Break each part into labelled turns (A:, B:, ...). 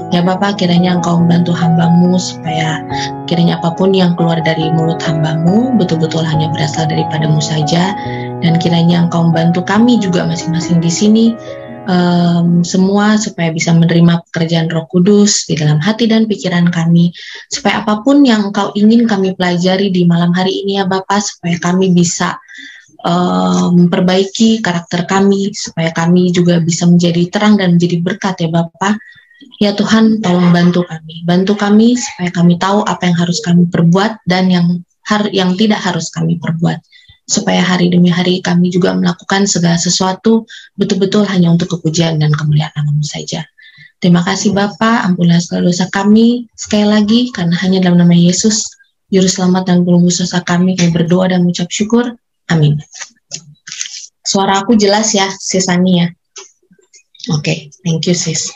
A: Ya Bapa, kiranya Engkau membantu hamba-Mu supaya kiranya apapun yang keluar dari mulut hamba-Mu betul-betul hanya berasal daripada-Mu saja, dan kiranya Engkau membantu kami juga masing-masing di sini semua supaya bisa menerima pekerjaan Roh Kudus di dalam hati dan pikiran kami, supaya apapun yang Engkau ingin kami pelajari di malam hari ini ya Bapa, supaya kami bisa memperbaiki karakter kami, supaya kami juga bisa menjadi terang dan menjadi berkat ya Bapa. Ya Tuhan, tolong bantu kami supaya kami tahu apa yang harus kami perbuat dan yang tidak harus kami perbuat, supaya hari demi hari kami juga melakukan segala sesuatu betul-betul hanya untuk kepujian dan kemuliaan nama-Mu saja. Terima kasih Bapa, ampunilah segala dosa kami sekali lagi, karena hanya dalam nama Yesus, Juru Selamat dan Penebus dosa kami berdoa dan mengucap syukur. Amin. Suara aku jelas ya, Sis Ani ya? Oke, thank you Sis.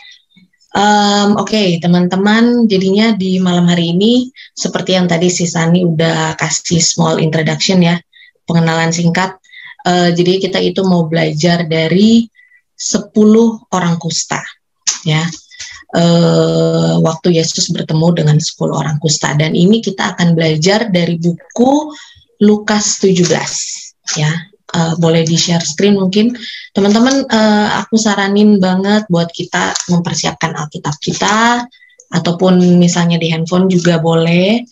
A: Oke, teman-teman, jadinya di malam hari ini, seperti yang tadi Sis Ani udah kasih small introduction ya, pengenalan singkat. Jadi kita itu mau belajar dari 10 orang kusta ya. Waktu Yesus bertemu dengan 10 orang kusta, dan ini kita akan belajar dari buku Lukas 17 ya. Boleh di-share screen mungkin teman-teman. Aku saranin banget buat kita mempersiapkan Alkitab kita, ataupun misalnya di handphone juga boleh,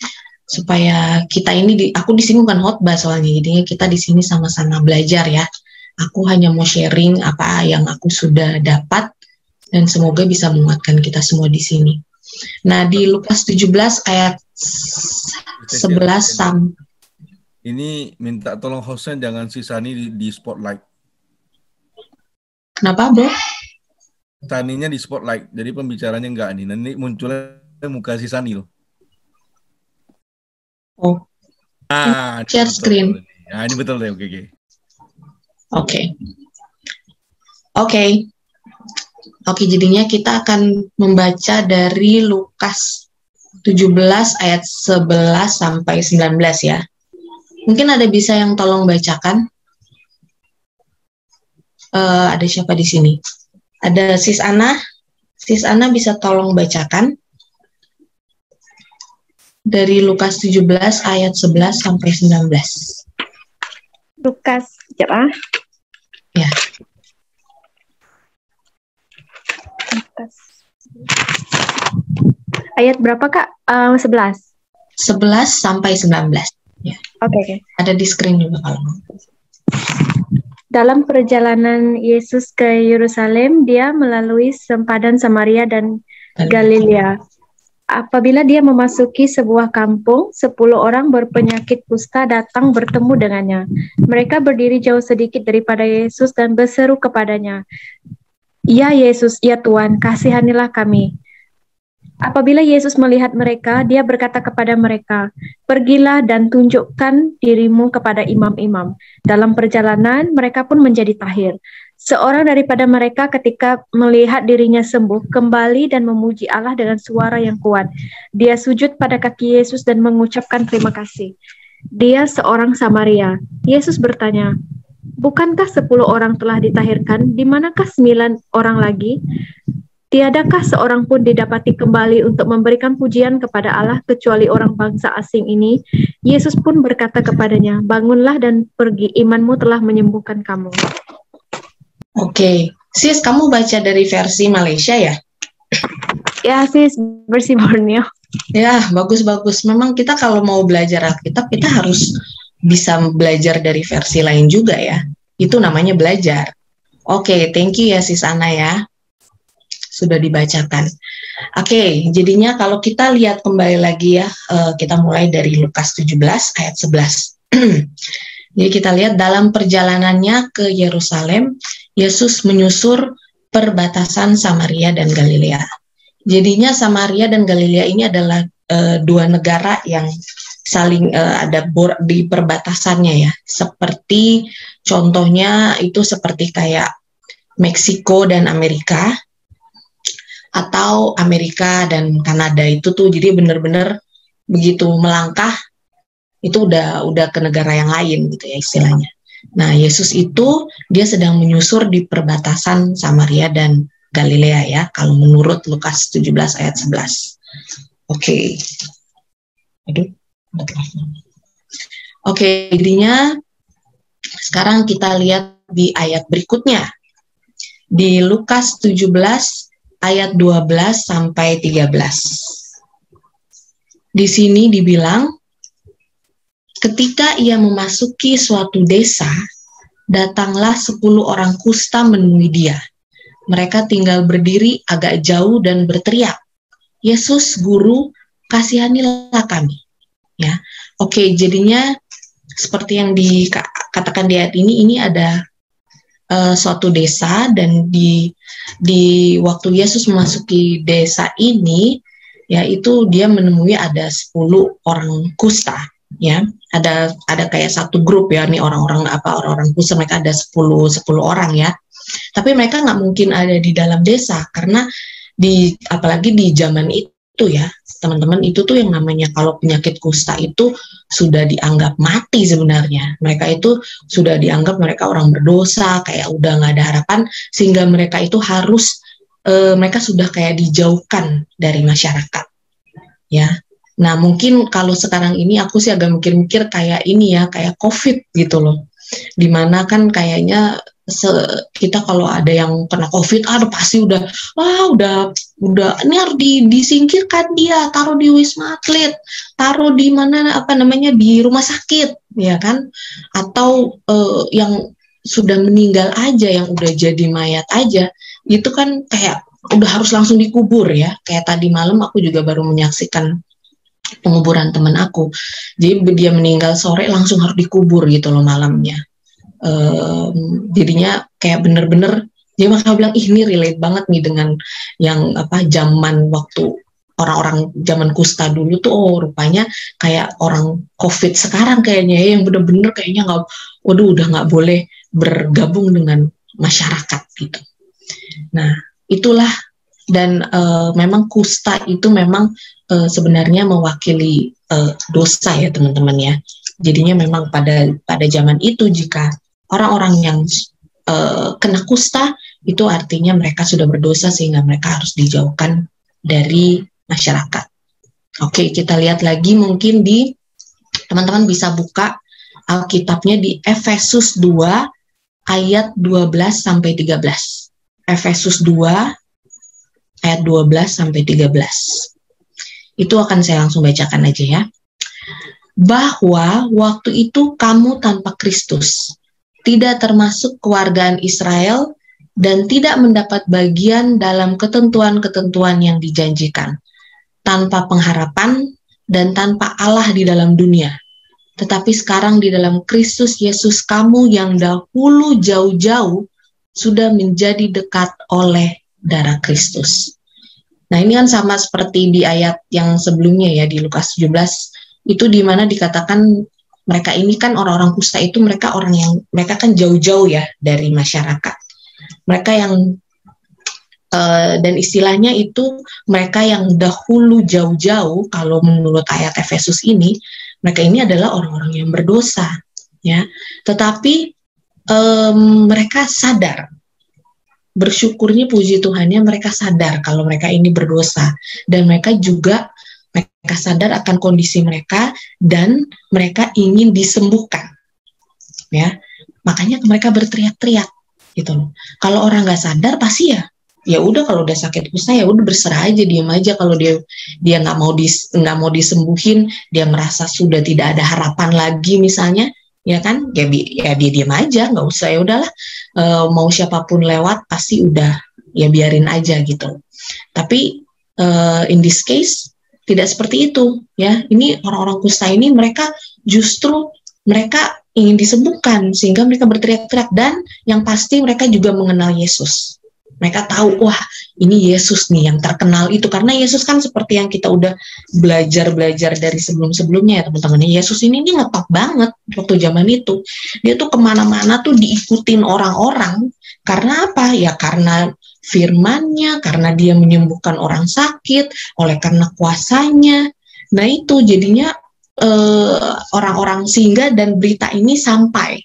A: supaya kita ini aku di sini bukan khotbah soalnya, jadinya kita di sini sama-sama belajar ya. Aku hanya mau sharing apa yang aku sudah dapat, dan semoga bisa menguatkan kita semua di sini. Nah, di Lukas 17 ayat 11 sampai.
B: Ini minta tolong hostnya jangan Sisani di spotlight.
A: Kenapa, Bro?
B: Sisaninya di spotlight, jadi pembicaranya enggak nih. Nanti munculnya muka Sisani loh.
A: Oh. Share screen.
B: Nah, ini betul deh, oke.
A: Oke, jadinya kita akan membaca dari Lukas 17 ayat 11 sampai 19 ya. Mungkin ada bisa yang tolong bacakan? Ada siapa di sini? Ada Sis Ana. Sis Ana bisa tolong bacakan dari Lukas 17 ayat 11 sampai 19.
C: Lukas, ya.
A: Ya.
C: Lukas. Ayat berapa, Kak? 11.
A: 11 sampai 19. Ya.
C: Oke.
A: Ada di screen juga kalau mau.
C: Dalam perjalanan Yesus ke Yerusalem, dia melalui sempadan Samaria dan Galilea. Apabila dia memasuki sebuah kampung, 10 orang berpenyakit kusta datang bertemu dengannya. Mereka berdiri jauh sedikit daripada Yesus dan berseru kepadanya, "Ya Yesus, ya Tuhan, kasihanilah kami." Apabila Yesus melihat mereka, dia berkata kepada mereka, "Pergilah dan tunjukkan dirimu kepada imam-imam." Dalam perjalanan, mereka pun menjadi tahir. Seorang daripada mereka ketika melihat dirinya sembuh, kembali dan memuji Allah dengan suara yang kuat. Dia sujud pada kaki Yesus dan mengucapkan terima kasih. Dia seorang Samaria. Yesus bertanya, "Bukankah 10 orang telah ditahirkan? Di manakah 9 orang lagi? Tiadakah seorang pun didapati kembali untuk memberikan pujian kepada Allah kecuali orang bangsa asing ini?" Yesus pun berkata kepadanya, "Bangunlah dan pergi, imanmu telah menyembuhkan kamu."
A: Oke. Sis, kamu baca dari versi Malaysia ya?
C: Ya, Sis, versi Borneo.
A: Ya, bagus-bagus. Memang kita kalau mau belajar Alkitab, kita harus bisa belajar dari versi lain juga ya. Itu namanya belajar. Oke, thank you ya Sis Ana ya. Sudah dibacakan. Oke, jadinya kalau kita lihat kembali lagi ya, kita mulai dari Lukas 17 ayat 11. Jadi kita lihat dalam perjalanannya ke Yerusalem, Yesus menyusur perbatasan Samaria dan Galilea. Jadinya Samaria dan Galilea ini adalah dua negara yang saling ada di perbatasannya ya. Seperti contohnya itu seperti kayak Meksiko dan Amerika, atau Amerika dan Kanada itu tuh, jadi benar-benar begitu melangkah itu udah ke negara yang lain gitu ya istilahnya. Nah, Yesus itu dia sedang menyusur di perbatasan Samaria dan Galilea ya, kalau menurut Lukas 17 ayat 11. Oke. Oke, jadinya sekarang kita lihat di ayat berikutnya. Di Lukas 17 ayat 12 sampai 13. Di sini dibilang, ketika ia memasuki suatu desa, datanglah 10 orang kusta menemui dia. Mereka tinggal berdiri agak jauh dan berteriak, "Yesus, Guru, kasihanilah kami." Ya, oke, jadinya seperti yang dikatakan di ayat ini ada suatu desa, dan di waktu Yesus memasuki desa ini, yaitu dia menemui ada 10 orang kusta. Ya, ada kayak satu grup ya, nih orang-orang kusta, mereka ada 10 orang ya. Tapi mereka nggak mungkin ada di dalam desa, karena apalagi di zaman itu ya, teman-teman, itu tuh yang namanya kalau penyakit kusta itu sudah dianggap mati sebenarnya. Mereka itu sudah dianggap mereka orang berdosa, kayak udah nggak ada harapan, sehingga mereka itu harus mereka sudah kayak dijauhkan dari masyarakat. Ya. Nah, mungkin kalau sekarang ini aku sih agak mikir-mikir kayak ini ya, kayak COVID gitu loh. Dimana kan kayaknya kita kalau ada yang kena COVID, pasti udah ini harus disingkirkan dia, taruh di Wisma Atlet, taruh di mana di rumah sakit, ya kan? Atau yang sudah meninggal aja, yang udah jadi mayat aja, itu kan kayak udah harus langsung dikubur ya. Kayak tadi malam aku juga baru menyaksikan penguburan teman aku. Jadi dia meninggal sore langsung harus dikubur gitu loh malamnya. Jadinya kayak bener-bener dia makanya bilang, ini relate banget nih dengan yang zaman waktu orang-orang zaman kusta dulu tuh, rupanya kayak orang COVID sekarang kayaknya ya, yang bener-bener kayaknya udah nggak boleh bergabung dengan masyarakat gitu. Nah, itulah, dan memang kusta itu memang sebenarnya mewakili dosa ya teman-teman ya. Jadinya memang pada zaman itu, jika orang-orang yang kena kusta, itu artinya mereka sudah berdosa sehingga mereka harus dijauhkan dari masyarakat. Oke, kita lihat lagi, mungkin teman-teman bisa buka Alkitabnya di Efesus 2 ayat 12 sampai 13. Efesus 2 ayat 12 sampai 13. Itu akan saya langsung bacakan aja ya. Bahwa waktu itu kamu tanpa Kristus, tidak termasuk kewargaan Israel, dan tidak mendapat bagian dalam ketentuan-ketentuan yang dijanjikan, tanpa pengharapan dan tanpa Allah di dalam dunia. Tetapi sekarang di dalam Kristus Yesus, kamu yang dahulu jauh-jauh sudah menjadi dekat oleh darah Kristus. Nah, ini kan sama seperti di ayat yang sebelumnya ya, di Lukas 17, itu di mana dikatakan mereka ini kan orang-orang kusta itu, mereka kan jauh-jauh ya dari masyarakat. Mereka yang dan istilahnya itu mereka yang dahulu jauh-jauh, kalau menurut ayat Efesus ini, mereka ini adalah orang-orang yang berdosa ya. Tetapi mereka sadar, bersyukurnya, puji Tuhannya, mereka sadar kalau mereka ini berdosa, dan mereka sadar akan kondisi mereka, dan mereka ingin disembuhkan ya. Makanya mereka berteriak-teriak gitu loh. Kalau orang nggak sadar pasti ya udah, kalau udah sakit kusta ya udah berserah aja, diam aja. Kalau dia nggak mau disembuhin, dia merasa sudah tidak ada harapan lagi misalnya, ya kan, ya dia diam aja, nggak usah, ya udahlah, mau siapapun lewat pasti udah, ya biarin aja gitu. Tapi in this case tidak seperti itu ya. Ini orang-orang kusta ini, mereka justru mereka ingin disembuhkan, sehingga mereka berteriak-teriak, dan yang pasti mereka juga mengenal Yesus. Mereka tahu, wah ini Yesus nih yang terkenal itu, karena Yesus kan seperti yang kita udah belajar dari sebelum-sebelumnya ya teman-teman. Yesus ini ngetop banget waktu zaman itu. Dia tuh kemana-mana tuh diikutin orang-orang. Karena apa? Ya karena firman-Nya, karena dia menyembuhkan orang sakit, oleh karena kuasanya. Nah itu jadinya orang-orang, sehingga dan berita ini sampai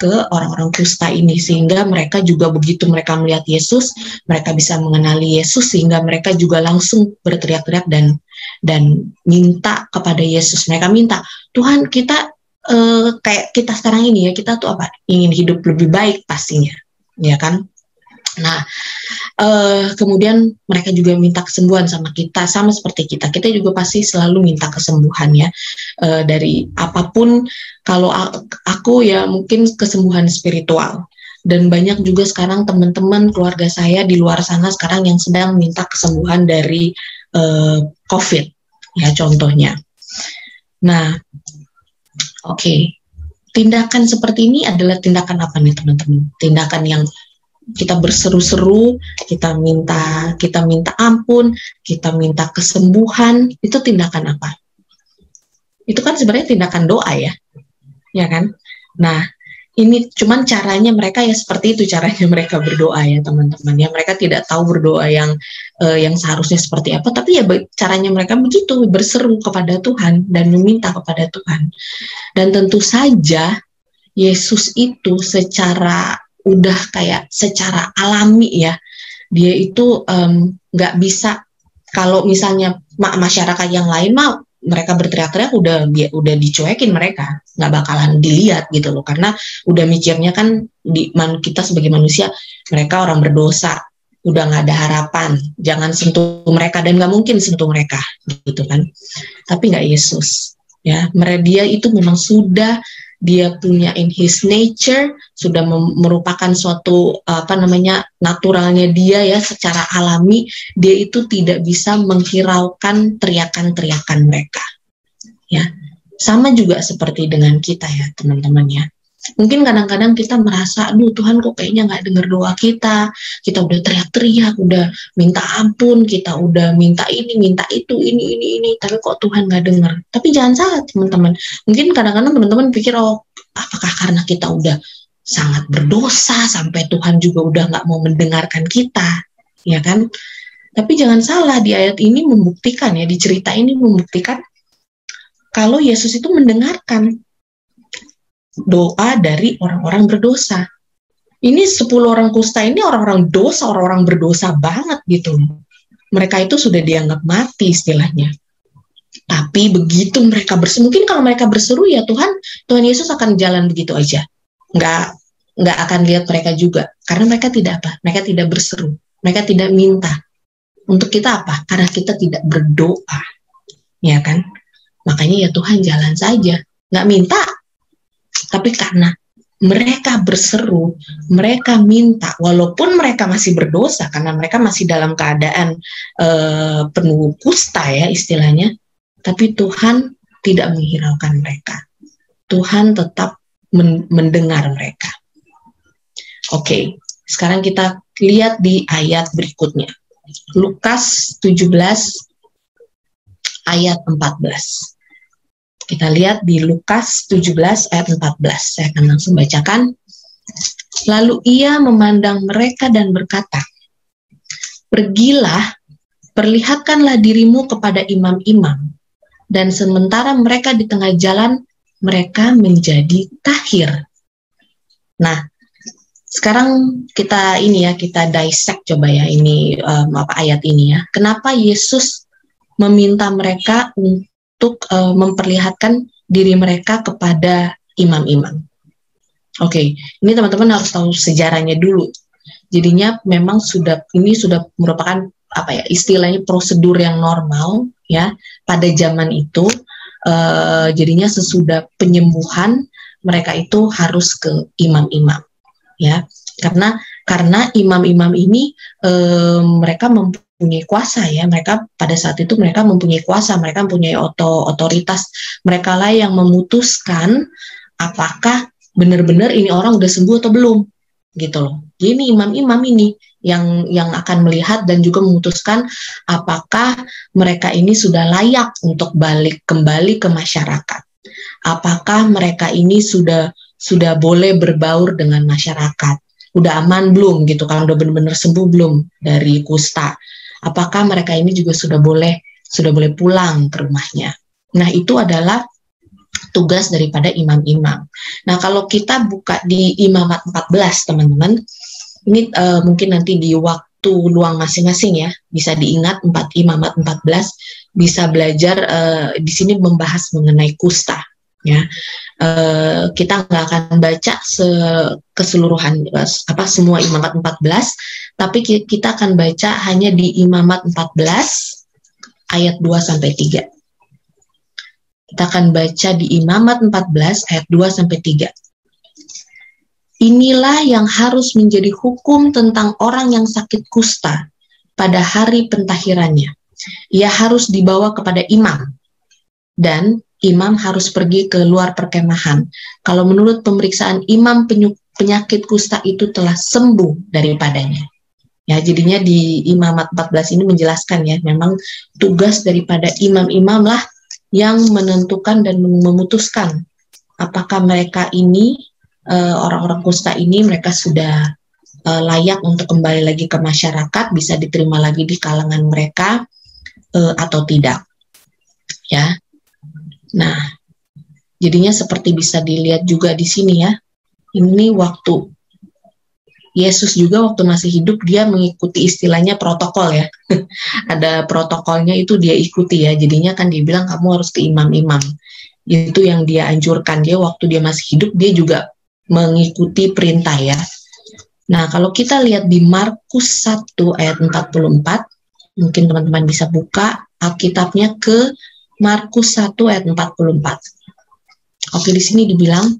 A: ke orang-orang kusta ini, sehingga mereka juga begitu mereka melihat Yesus, mereka bisa mengenali Yesus, sehingga mereka juga langsung berteriak-teriak dan minta kepada Yesus. Mereka minta, Tuhan, kita kayak kita sekarang ini ya, kita tuh apa? Ingin hidup lebih baik pastinya, ya kan? Nah, kemudian mereka juga minta kesembuhan sama kita, sama seperti kita. Kita juga pasti selalu minta kesembuhan ya, dari apapun. Kalau aku ya mungkin kesembuhan spiritual. Dan banyak juga sekarang teman-teman keluarga saya di luar sana sekarang yang sedang minta kesembuhan dari COVID, ya contohnya. Nah, oke. Tindakan seperti ini adalah tindakan apa nih teman-teman? Tindakan yang kita berseru-seru, kita minta ampun, kita minta kesembuhan, itu tindakan apa? Itu kan sebenarnya tindakan doa ya kan? Nah, ini cuman caranya mereka ya seperti itu caranya mereka berdoa ya teman-teman. Ya mereka tidak tahu berdoa yang seharusnya seperti apa, tapi ya caranya mereka begitu, berseru kepada Tuhan dan meminta kepada Tuhan. Dan tentu saja Yesus itu secara alami ya, dia itu nggak bisa, kalau misalnya masyarakat yang lain mah mereka berteriak-teriak udah dicuekin, mereka nggak bakalan dilihat gitu loh, karena udah mikirnya kan kita sebagai manusia, mereka orang berdosa, udah nggak ada harapan, jangan sentuh mereka, dan nggak mungkin sentuh mereka gitu kan. Tapi nggak Yesus ya, dia itu memang sudah, dia punya in his nature, sudah merupakan suatu naturalnya dia ya, secara alami dia itu tidak bisa menghiraukan teriakan-teriakan mereka ya. Sama juga seperti dengan kita ya teman-teman ya. Mungkin kadang-kadang kita merasa, aduh Tuhan kok kayaknya nggak dengar doa kita udah teriak-teriak, udah minta ampun, kita udah minta ini, minta itu, ini, tapi kok Tuhan nggak dengar. Tapi jangan salah teman-teman, mungkin kadang-kadang teman-teman pikir, oh apakah karena kita udah sangat berdosa sampai Tuhan juga udah nggak mau mendengarkan kita, ya kan? Tapi jangan salah, di ayat ini membuktikan ya, di cerita ini membuktikan kalau Yesus itu mendengarkan doa dari orang-orang berdosa. Ini 10 orang kusta ini orang-orang dosa, orang-orang berdosa banget gitu. Mereka itu sudah dianggap mati istilahnya. Tapi begitu mereka berseru, mungkin kalau mereka berseru ya Tuhan Yesus akan jalan begitu aja. Nggak akan lihat mereka juga. Karena mereka tidak apa? Mereka tidak berseru. Mereka tidak minta. Untuk kita apa? Karena kita tidak berdoa. Ya kan? Makanya ya Tuhan jalan saja. Nggak minta. Tapi karena mereka berseru, mereka minta, walaupun mereka masih berdosa, karena mereka masih dalam keadaan penuh kusta ya istilahnya, tapi Tuhan tidak menghiraukan mereka. Tuhan tetap mendengar mereka. Oke, sekarang kita lihat di ayat berikutnya. Lukas 17 ayat 14. Kita lihat di Lukas 17 ayat 14. Saya akan langsung bacakan. Lalu ia memandang mereka dan berkata, "Pergilah, perlihatkanlah dirimu kepada imam-imam." Dan sementara mereka di tengah jalan, mereka menjadi tahir. Nah, sekarang kita dissect coba ya ini ayat ini ya. Kenapa Yesus meminta mereka untuk memperlihatkan diri mereka kepada imam-imam? Oke, ini teman-teman harus tahu sejarahnya dulu. Jadinya memang ini sudah merupakan istilahnya prosedur yang normal ya pada zaman itu. Jadinya sesudah penyembuhan mereka itu harus ke imam-imam ya, karena imam-imam ini mereka mempunyai kuasa ya, mereka pada saat itu mereka mempunyai kuasa, mereka mempunyai otoritas, mereka lah yang memutuskan apakah benar-benar ini orang udah sembuh atau belum gitu loh. Jadi imam-imam ini yang akan melihat dan juga memutuskan apakah mereka ini sudah layak untuk balik kembali ke masyarakat. Apakah mereka ini sudah boleh berbaur dengan masyarakat, udah aman belum gitu, kalau udah benar-benar sembuh belum dari kusta. Apakah mereka ini juga sudah boleh pulang ke rumahnya. Nah, itu adalah tugas daripada imam-imam. Nah, kalau kita buka di Imamat 14, teman-teman, ini mungkin nanti di waktu luang masing-masing ya, bisa diingat Imamat 14, bisa belajar di sini membahas mengenai kusta. Ya, kita nggak akan baca keseluruhan semua Imamat 14, tapi kita akan baca hanya di Imamat 14 ayat 2-3. Kita akan baca di Imamat 14 ayat 2-3. Inilah yang harus menjadi hukum tentang orang yang sakit kusta pada hari pentahirannya. Ia harus dibawa kepada imam, dan imam harus pergi ke luar perkemahan. Kalau menurut pemeriksaan imam, penyakit kusta itu telah sembuh daripadanya. Ya, jadinya di Imamat 14 ini menjelaskan ya, memang tugas daripada imam-imam lah yang menentukan dan memutuskan apakah mereka ini, orang-orang kusta ini, mereka sudah layak untuk kembali lagi ke masyarakat, bisa diterima lagi di kalangan mereka atau tidak. Ya. Nah, jadinya seperti bisa dilihat juga di sini ya. Ini waktu Yesus juga waktu masih hidup, dia mengikuti istilahnya protokol ya. Ada protokolnya itu dia ikuti ya. Jadinya kan dia bilang kamu harus ke imam-imam. Itu yang dia anjurkan. Dia waktu dia masih hidup, dia juga mengikuti perintah ya. Nah, kalau kita lihat di Markus 1 ayat 44, mungkin teman-teman bisa buka Alkitabnya ke Markus 1 ayat 44. Oke, di sini dibilang,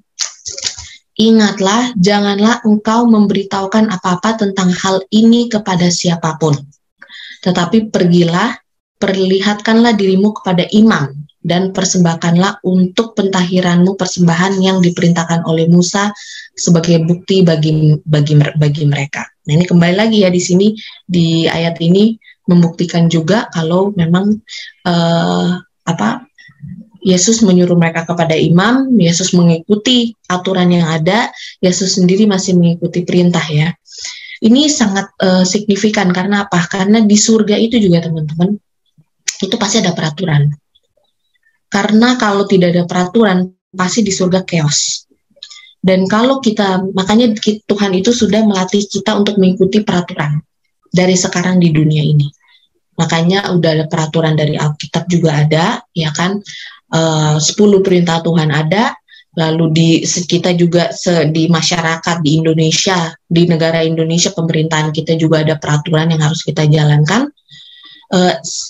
A: ingatlah, janganlah engkau memberitahukan apa-apa tentang hal ini kepada siapapun. Tetapi pergilah, perlihatkanlah dirimu kepada imam, dan persembahkanlah untuk pentahiranmu persembahan yang diperintahkan oleh Musa sebagai bukti bagi mereka. Nah, ini kembali lagi ya di sini, di ayat ini membuktikan juga kalau memang Yesus menyuruh mereka kepada imam, Yesus mengikuti aturan yang ada, Yesus sendiri masih mengikuti perintah ya. Ini sangat signifikan karena apa? Karena di surga itu juga teman-teman, itu pasti ada peraturan. Karena kalau tidak ada peraturan, pasti di surga chaos. Dan kalau makanya Tuhan itu sudah melatih kita untuk mengikuti peraturan dari sekarang di dunia ini. Makanya udah ada peraturan dari Alkitab juga ada, ya kan? 10 perintah Tuhan ada, lalu kita juga di masyarakat di Indonesia, di negara Indonesia, pemerintahan kita juga ada peraturan yang harus kita jalankan.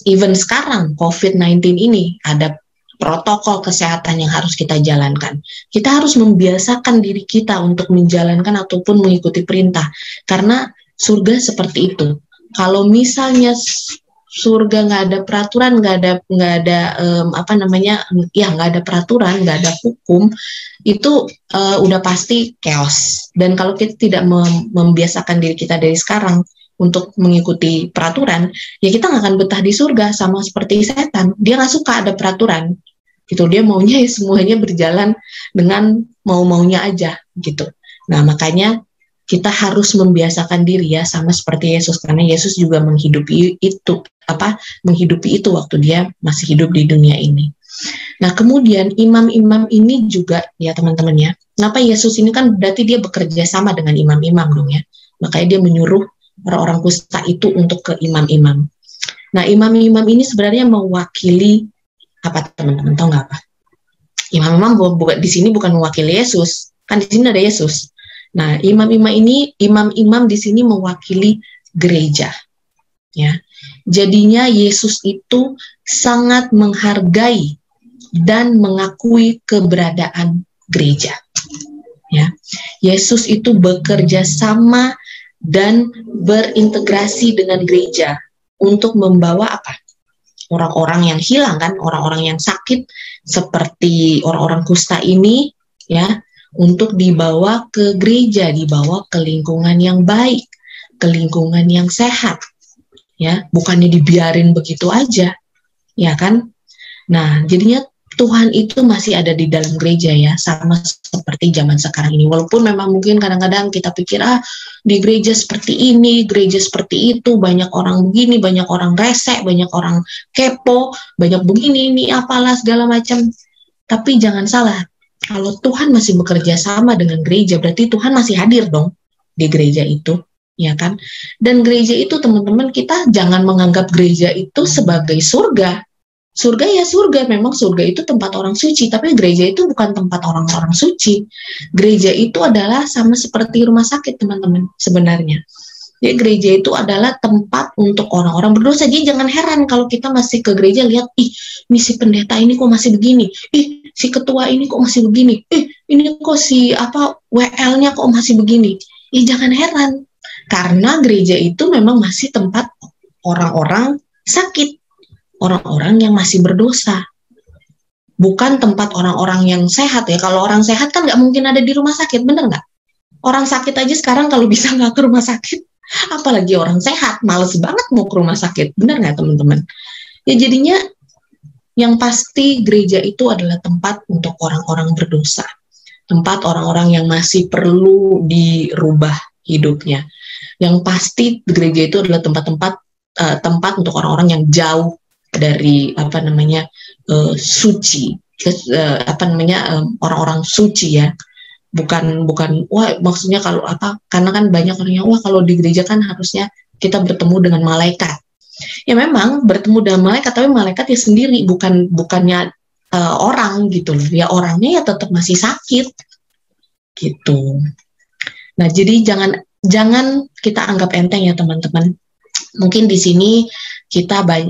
A: Even sekarang COVID-19 ini ada protokol kesehatan yang harus kita jalankan. Kita harus membiasakan diri kita untuk menjalankan ataupun mengikuti perintah, karena surga seperti itu. Kalau misalnya surga nggak ada peraturan, nggak ada nggak ada peraturan, nggak ada hukum, itu udah pasti chaos. Dan kalau kita tidak membiasakan diri kita dari sekarang untuk mengikuti peraturan, ya kita nggak akan betah di surga. Sama seperti setan, dia nggak suka ada peraturan, gitu. Dia maunya ya semuanya berjalan dengan mau-maunya aja, gitu. Nah, makanya kita harus membiasakan diri ya, sama seperti Yesus, karena Yesus juga menghidupi itu waktu dia masih hidup di dunia ini. Nah, kemudian imam-imam ini juga ya teman-teman ya, kenapa Yesus ini kan berarti dia bekerja sama dengan imam-imam dong ya, makanya dia menyuruh orang-orang kusta itu untuk ke imam-imam. Nah, imam-imam ini sebenarnya mewakili apa teman-teman, tahu nggak apa? Imam-imam di sini bukan mewakili Yesus, kan di sini ada Yesus. Nah, imam-imam di sini mewakili gereja. Ya. Jadinya Yesus itu sangat menghargai dan mengakui keberadaan gereja. Ya. Yesus itu bekerja sama dan berintegrasi dengan gereja untuk membawa apa? Orang-orang yang hilang kan, orang-orang yang sakit seperti orang-orang kusta ini ya, untuk dibawa ke gereja, dibawa ke lingkungan yang baik, ke lingkungan yang sehat, ya, bukannya dibiarin begitu aja, ya kan? Nah, jadinya Tuhan itu masih ada di dalam gereja ya, sama seperti zaman sekarang ini. Walaupun memang mungkin kadang-kadang kita pikir, di gereja seperti ini, gereja seperti itu, banyak orang begini, banyak orang resek, banyak orang kepo, banyak begini, ini apalah segala macam. Tapi jangan salah, kalau Tuhan masih bekerja sama dengan gereja, berarti Tuhan masih hadir dong di gereja itu, ya kan? Dan gereja itu, teman-teman, kita jangan menganggap gereja itu sebagai surga. Surga ya surga, memang surga itu tempat orang suci, tapi gereja itu bukan tempat orang-orang suci. Gereja itu adalah sama seperti rumah sakit, teman-teman, sebenarnya. Ya, gereja itu adalah tempat untuk orang-orang berdosa. Jadi jangan heran kalau kita masih ke gereja lihat, ih, misi pendeta ini kok masih begini, ih, si ketua ini kok masih begini, ih, ini kok si WL-nya kok masih begini. Jangan heran, karena gereja itu memang masih tempat orang-orang sakit, orang-orang yang masih berdosa. Bukan tempat orang-orang yang sehat ya. Kalau orang sehat kan nggak mungkin ada di rumah sakit, bener nggak? Orang sakit aja sekarang kalau bisa nggak ke rumah sakit, apalagi orang sehat, males banget mau ke rumah sakit, benar nggak teman-teman? Ya jadinya yang pasti gereja itu adalah tempat untuk orang-orang berdosa, tempat orang-orang yang masih perlu dirubah hidupnya. Yang pasti gereja itu adalah tempat untuk orang-orang yang jauh dari suci, orang-orang suci ya. Bukan wah, maksudnya kalau karena kan banyak orang yang kalau di gereja kan harusnya kita bertemu dengan malaikat. Ya memang bertemu dengan malaikat, tapi malaikat ya sendiri, bukannya orang gitu loh. Ya orangnya ya tetap masih sakit gitu. Nah, jadi jangan kita anggap enteng ya teman-teman. Mungkin di sini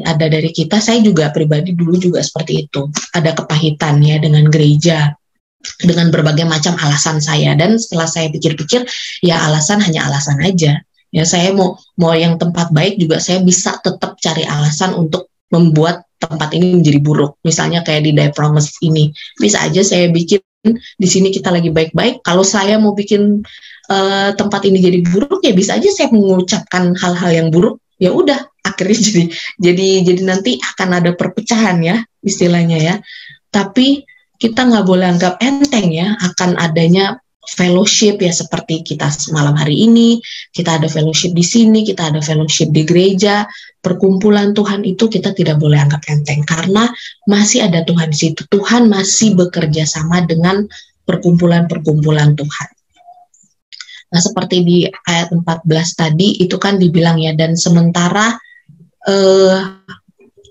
A: ada dari kita, saya juga pribadi dulu juga seperti itu. Ada kepahitan ya dengan gereja, dengan berbagai macam alasan saya, dan setelah saya pikir-pikir ya alasan hanya alasan aja ya. Saya mau yang tempat baik juga saya bisa tetap cari alasan untuk membuat tempat ini menjadi buruk. Misalnya kayak di Die Promise ini, bisa aja saya bikin di sini kita lagi baik-baik, kalau saya mau bikin tempat ini jadi buruk ya bisa aja saya mengucapkan hal-hal yang buruk, ya udah akhirnya jadi nanti akan ada perpecahan ya istilahnya ya. Tapi kita nggak boleh anggap enteng ya akan adanya fellowship ya, seperti kita malam hari ini, kita ada fellowship di sini, kita ada fellowship di gereja, perkumpulan Tuhan itu kita tidak boleh anggap enteng, karena masih ada Tuhan di situ. Tuhan masih bekerja sama dengan perkumpulan-perkumpulan Tuhan. Nah, seperti di ayat 14 tadi, itu kan dibilang ya, dan sementara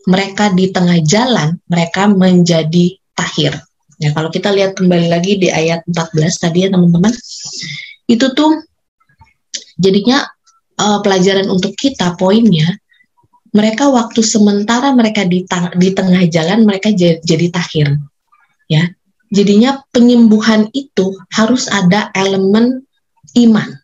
A: mereka di tengah jalan, mereka menjadi tahir. Ya, kalau kita lihat kembali lagi di ayat 14 tadi ya teman-teman, itu tuh jadinya pelajaran untuk kita, poinnya, mereka waktu sementara mereka di tengah jalan, mereka jadi tahir. Ya, jadinya penyembuhan itu harus ada elemen iman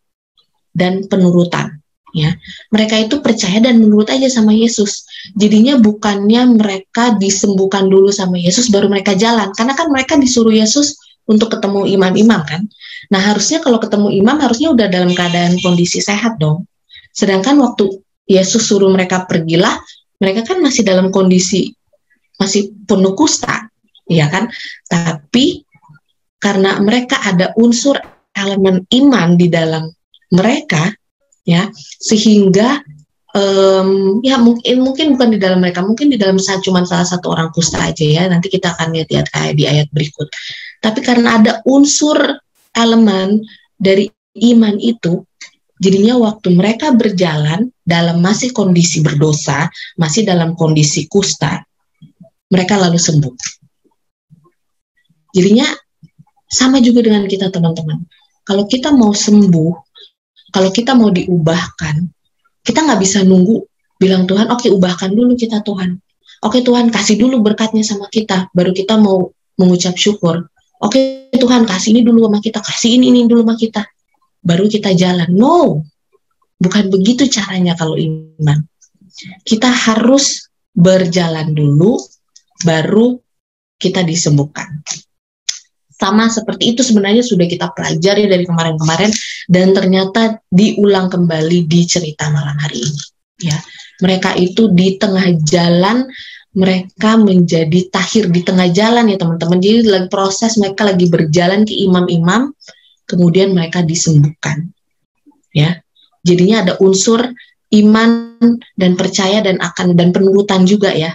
A: dan penurutan. Ya, mereka itu percaya dan menurut aja sama Yesus. Jadinya bukannya mereka disembuhkan dulu sama Yesus baru mereka jalan, karena kan mereka disuruh Yesus untuk ketemu imam-imam kan. Nah, harusnya kalau ketemu imam harusnya udah dalam keadaan kondisi sehat dong. Sedangkan waktu Yesus suruh mereka pergilah, mereka kan masih dalam kondisi masih penuh kusta, ya kan? Tapi karena mereka ada unsur elemen iman di dalam mereka, ya, sehingga ya mungkin bukan di dalam mereka, mungkin di dalam cuma salah satu orang kusta aja ya, nanti kita akan lihat di ayat berikut. Tapi karena ada unsur elemen dari iman itu, jadinya waktu mereka berjalan dalam masih kondisi berdosa, masih dalam kondisi kusta, mereka lalu sembuh. Jadinya sama juga dengan kita teman-teman. Kalau kita mau sembuh, kalau kita mau diubahkan, kita nggak bisa nunggu bilang Tuhan, oke, ubahkan dulu kita Tuhan. Oke Tuhan, kasih dulu berkatnya sama kita, baru kita mau mengucap syukur. Oke Tuhan, kasih ini dulu sama kita, kasih ini dulu sama kita, baru kita jalan. No, bukan begitu caranya kalau iman. Kita harus berjalan dulu, baru kita disembuhkan. Sama seperti itu sebenarnya sudah kita pelajari dari kemarin-kemarin, dan ternyata diulang kembali di cerita malam hari ini. Ya, mereka itu di tengah jalan, mereka menjadi tahir di tengah jalan ya teman-teman. Jadi lagi proses, mereka lagi berjalan ke imam-imam, kemudian mereka disembuhkan. Ya, jadinya ada unsur iman dan percaya dan penurutan juga ya.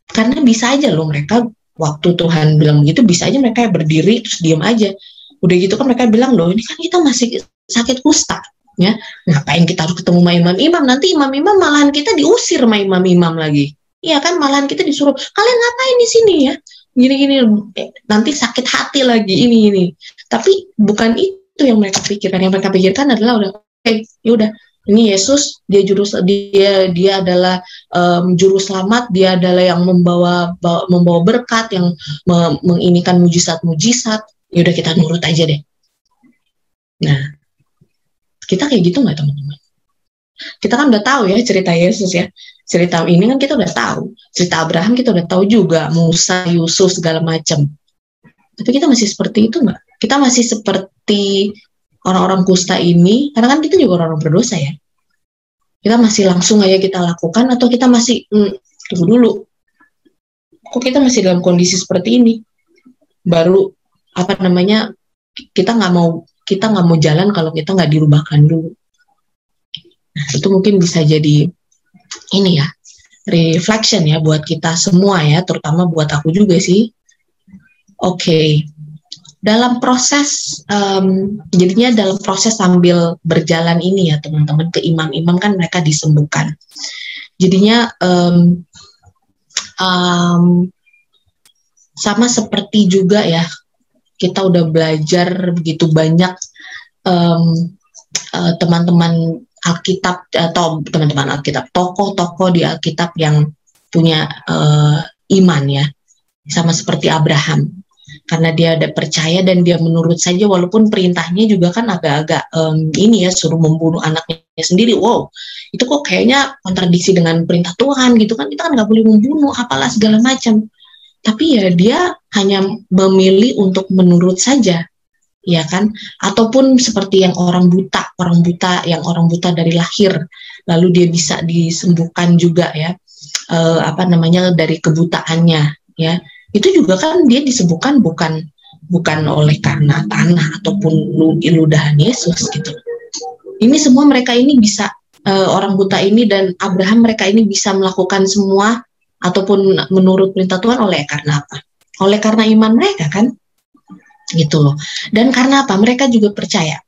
A: Karena bisa aja loh mereka waktu Tuhan bilang begitu, bisa aja mereka berdiri terus diam aja. Udah gitu kan mereka bilang, loh ini kan kita masih sakit kusta, ya ngapain kita harus ketemu sama imam-imam, nanti imam-imam malahan kita diusir sama imam-imam lagi. Iya kan, malahan kita disuruh, kalian ngapain di sini ya, gini-gini, nanti sakit hati lagi ini. Tapi bukan itu yang mereka pikirkan. Yang mereka pikirkan adalah udah ya udah, ini Yesus, dia adalah juru selamat, dia adalah yang membawa berkat, yang menginikan mujizat-mujizat. Ya udah kita nurut aja deh. Nah, kita kayak gitu nggak teman-teman? Kita kan udah tahu ya cerita Yesus ya. Cerita ini kan kita udah tahu. Cerita Abraham kita udah tahu juga. Musa, Yusuf, segala macam. Tapi kita masih seperti itu nggak? Kita masih seperti orang-orang kusta ini, karena kan kita juga orang-orang berdosa ya. Kita masih langsung aja kita lakukan, atau kita masih, tunggu dulu. Kok kita masih dalam kondisi seperti ini? Baru, kita nggak mau jalan kalau kita nggak dirubahkan dulu. Nah, itu mungkin bisa jadi ini ya, reflection ya buat kita semua ya, terutama buat aku juga sih. Oke. Dalam proses, jadinya dalam proses sambil berjalan ini ya teman-teman, ke imam-imam kan mereka disembuhkan. Jadinya sama seperti juga ya, kita udah belajar begitu banyak teman-teman Alkitab atau teman-teman Alkitab, tokoh-tokoh di Alkitab yang punya iman ya, sama seperti Abraham, karena dia ada percaya dan dia menurut saja, walaupun perintahnya juga kan agak-agak ini ya, suruh membunuh anaknya sendiri. Wow, itu kok kayaknya kontradiksi dengan perintah Tuhan gitu kan, kita kan nggak boleh membunuh apalah segala macam. Tapi ya dia hanya memilih untuk menurut saja, ya kan? Ataupun seperti yang orang buta dari lahir, lalu dia bisa disembuhkan juga ya, dari kebutaannya ya. Itu juga kan dia disembuhkan bukan oleh karena tanah ataupun ludahan Yesus gitu. Ini semua mereka ini bisa, orang buta ini dan Abraham, mereka ini bisa melakukan semua ataupun menurut perintah Tuhan oleh karena apa? Oleh karena iman mereka kan? Gitu loh. Dan karena apa? Mereka juga percaya.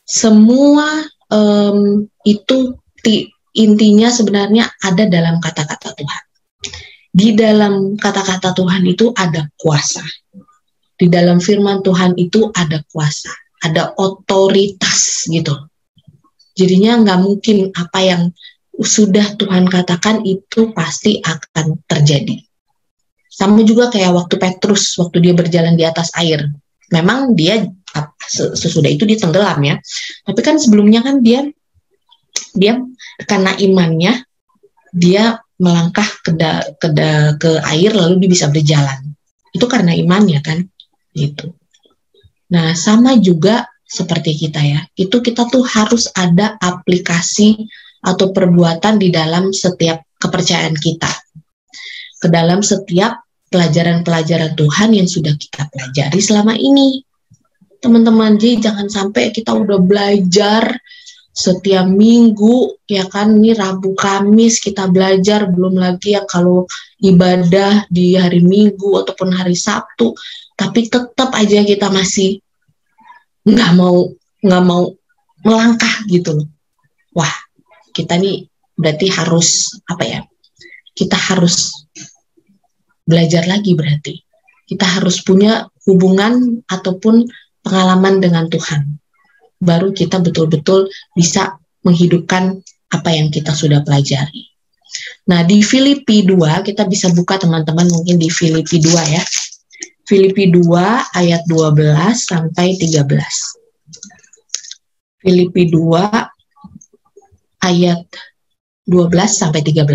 A: Semua itu intinya sebenarnya ada dalam kata-kata Tuhan. Di dalam kata-kata Tuhan itu ada kuasa. Di dalam firman Tuhan itu ada kuasa, ada otoritas gitu. Jadinya nggak mungkin apa yang sudah Tuhan katakan itu pasti akan terjadi. Sama juga kayak waktu Petrus, waktu dia berjalan di atas air. Memang dia sesudah itu dia tenggelam ya. Tapi kan sebelumnya kan dia karena imannya dia melangkah ke air lalu dia bisa berjalan. Itu karena imannya kan, gitu. Nah, sama juga seperti kita ya. Itu kita tuh harus ada aplikasi atau perbuatan di dalam setiap kepercayaan kita. Ke dalam setiap pelajaran-pelajaran Tuhan yang sudah kita pelajari selama ini. Teman-teman, jadi jangan sampai kita udah belajar setiap minggu, ya kan, ini Rabu Kamis kita belajar, belum lagi yang kalau ibadah di hari Minggu ataupun hari Sabtu, tapi tetap aja kita masih nggak mau melangkah gitu loh. Wah, kita nih berarti harus kita harus belajar lagi, berarti kita harus punya hubungan ataupun pengalaman dengan Tuhan. Baru kita betul-betul bisa menghidupkan apa yang kita sudah pelajari. Nah, di Filipi 2, kita bisa buka teman-teman mungkin di Filipi 2 ya. Filipi 2 ayat 12 sampai 13. Filipi 2 ayat 12 sampai 13.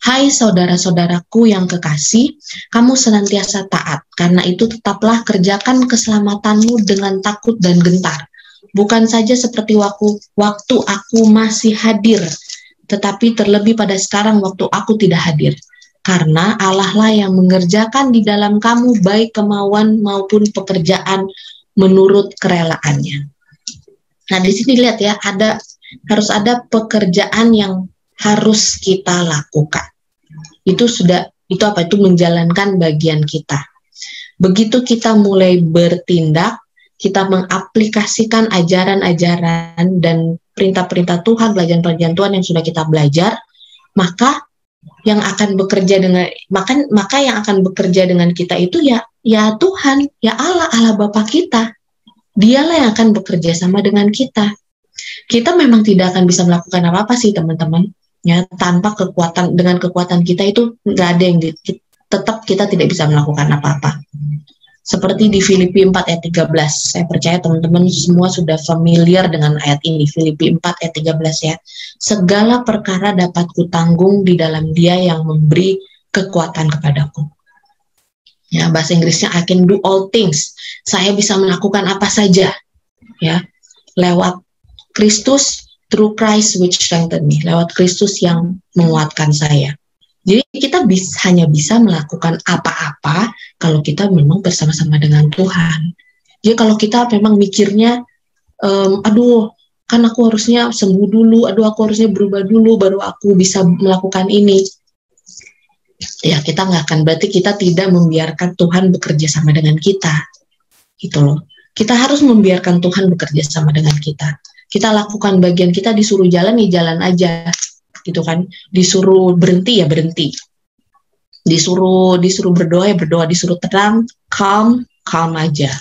A: Hai saudara-saudaraku yang kekasih, kamu senantiasa taat, karena itu tetaplah kerjakan keselamatanmu dengan takut dan gentar. Bukan saja seperti waktu aku masih hadir, tetapi terlebih pada sekarang waktu aku tidak hadir. Karena Allah lah yang mengerjakan di dalam kamu baik kemauan maupun pekerjaan menurut kerelaannya. Nah, di sini lihat ya, harus ada pekerjaan yang harus kita lakukan. Itu sudah Itu apa? Itu menjalankan bagian kita. Begitu kita mulai bertindak, kita mengaplikasikan ajaran-ajaran dan perintah-perintah Tuhan, pelajaran-pelajaran Tuhan yang sudah kita belajar, maka yang akan bekerja dengan kita itu ya Tuhan, ya Allah Bapa kita. Dialah yang akan bekerja sama dengan kita. Kita memang tidak akan bisa melakukan apa-apa sih teman-teman. Ya, tanpa dengan kekuatan kita itu nggak ada yang tetap kita tidak bisa melakukan apa-apa. Seperti di Filipi 4 ayat 13. Saya percaya teman-teman semua sudah familiar dengan ayat ini, Filipi 4 ayat 13 ya. Segala perkara dapat kutanggung di dalam Dia yang memberi kekuatan kepadaku. Ya, bahasa Inggrisnya I can do all things. Saya bisa melakukan apa saja. Ya, lewat Kristus, through Christ which strengthen me. Lewat Kristus yang menguatkan saya. Jadi kita hanya bisa melakukan apa-apa kalau kita memang bersama-sama dengan Tuhan. Jadi kalau kita memang mikirnya, aduh, kan aku harusnya sembuh dulu, aduh aku harusnya berubah dulu, baru aku bisa melakukan ini. Ya kita nggak akan, berarti kita tidak membiarkan Tuhan bekerja sama dengan kita. Gitu loh. Kita harus membiarkan Tuhan bekerja sama dengan kita. Kita lakukan bagian kita, disuruh jalan, ya jalan aja. Gitu kan, disuruh berhenti ya berhenti, disuruh berdoa ya berdoa, disuruh tenang, calm aja.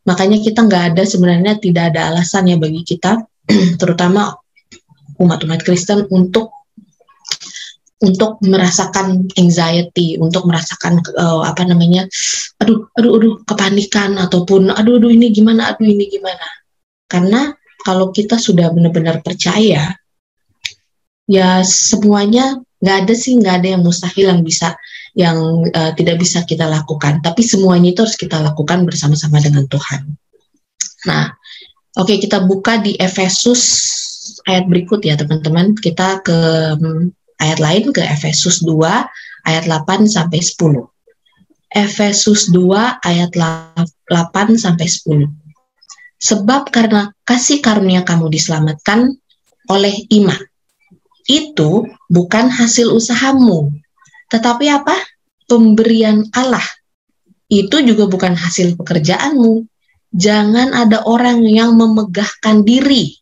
A: Makanya kita sebenarnya tidak ada alasan ya bagi kita, terutama umat-umat Kristen untuk merasakan anxiety, untuk merasakan aduh kepanikan, ataupun aduh ini gimana. Karena kalau kita sudah benar-benar percaya, ya semuanya nggak ada yang mustahil yang tidak bisa kita lakukan. Tapi semuanya itu harus kita lakukan bersama-sama dengan Tuhan. Nah, oke, kita buka di Efesus ayat berikut ya teman-teman. Kita ke ayat lain, ke Efesus 2 ayat 8 sampai 10. Efesus 2 ayat 8 sampai 10. Sebab karena kasih karunia kamu diselamatkan oleh iman. Itu bukan hasil usahamu, tetapi apa? Pemberian Allah. Itu juga bukan hasil pekerjaanmu. Jangan ada orang yang memegahkan diri,